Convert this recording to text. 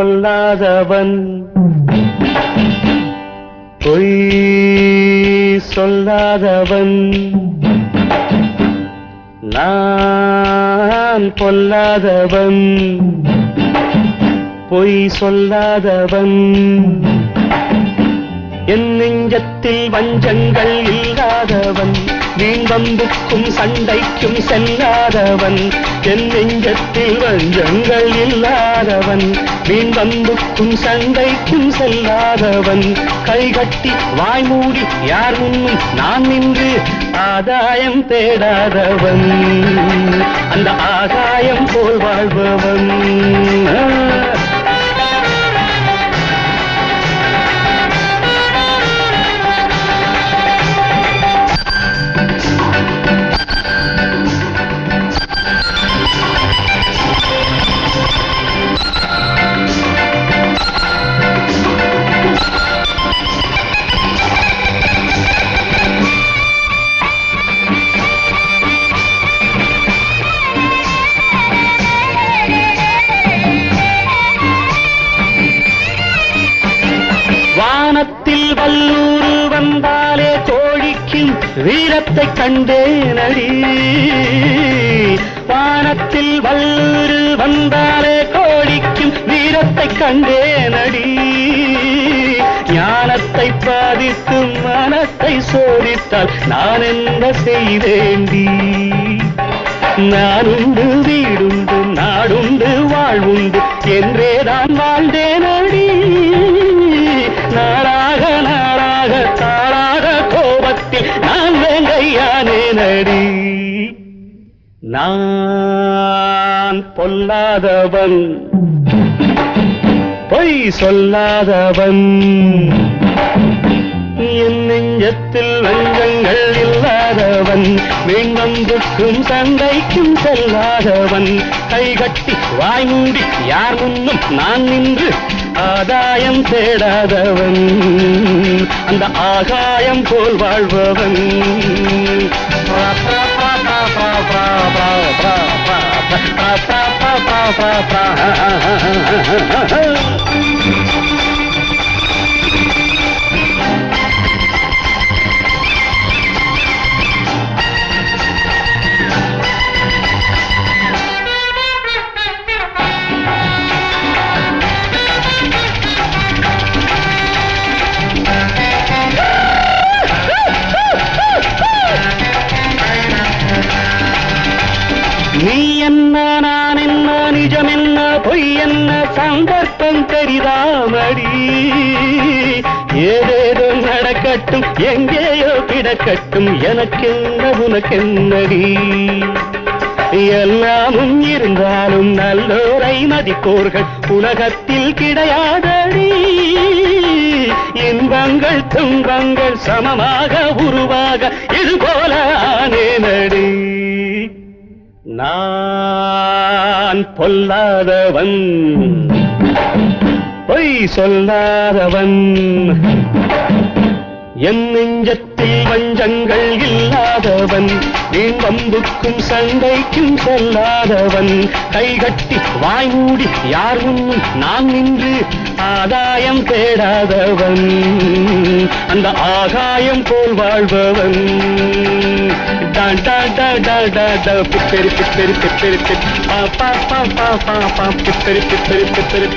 பொல்லாதவன் பொய் சொல்லாதவன் நான் பொல்லாதவன் பொய் சொல்லாதவன் என் நெஞ்சத்தில் வஞ்சங்கள் இல்லாதவன் வீண்வம்புக்கும் சண்டைக்கும் செல்லாதவன் என் நெஞ்சத்தில் வஞ்சங்கள் இல்லாதவன் வீண்வம்புக்கும் சண்டைக்கும் செல்லாதவன் கைகட்டி வாய்மூடி யார் முன்னும் நான் நின்று ஆதாயம் தேடாதவன் அந்த ஆகாயம் போல் வாழ்பவன் வானத்தில் வல்லூரு வந்தாலே கோழிக்கும் வீரத்தை கண்டேனடி வானத்தில் வல்லூரு வந்தாலே கோழிக்கும் வீரத்தை கண்டேனடி ஞானத்தை பாதித்து மனத்தை சோதித்தால் நான் என்ன செய்தேண்டி நானுண்டு வீடுண்டு நாடுண்டு வாழ்வுண்டு என்றேதான் வாழ்ந்தேனடி நாளாக நாளாக தாளாக கோபத்தில் நான் வேங்கையானேனடி நான் பொல்லாதவன் பொய் சொல்லாதவன் என் நெஞ்சத்தில் வஞ்சங்கள் இல்லாதவன் வீண்வம்புக்கும் சண்டைக்கும் செல்லாதவன் கைகட்டி வாய்மூடி யார் முன்னும் நான் நின்று ஆதாயம் தேடாதவன் அந்த ஆகாயம் போல் வாழ்பவன் நீ என்ன நான் என்ன நிஜம் என்ன பொய் என்ன சந்தர்ப்பம் தெரிதாமடி ஏதேதோ நடக்கட்டும் எங்கேயோ கிடக்கட்டும் எனக்கென்ன உனக்கென்னடி எல்லாமும் இருந்தாலும் நல்லோரை மதிப்போர்கள் உலகத்தில் கிடையாதடி இன்பங்கள் துன்பங்கள் சமமாக உருவாக இது போல ஆனேனடி நான் பொல்லாதவன் பொய் சொல்லாதவன் என் நெஞ்சத்தில் வஞ்சங்கள் இல்லாதவன் வீண்வம்புக்கும் சண்டைக்கும் செல்லாதவன் கைகட்டி வாய்மூடி யார் முன்னும் நான் நின்று ஆதாயம் தேடாதவன் அந்த ஆகாயம் போல் வாழ்பவன் டான் டான் டான் டான் டான் டான் பிப்பெரி பிப்பெரி பிப்பெரி பிப்பெரி பா பா பா பா பா பா பிப்பெரி பிப்பெரி பிப்பெரி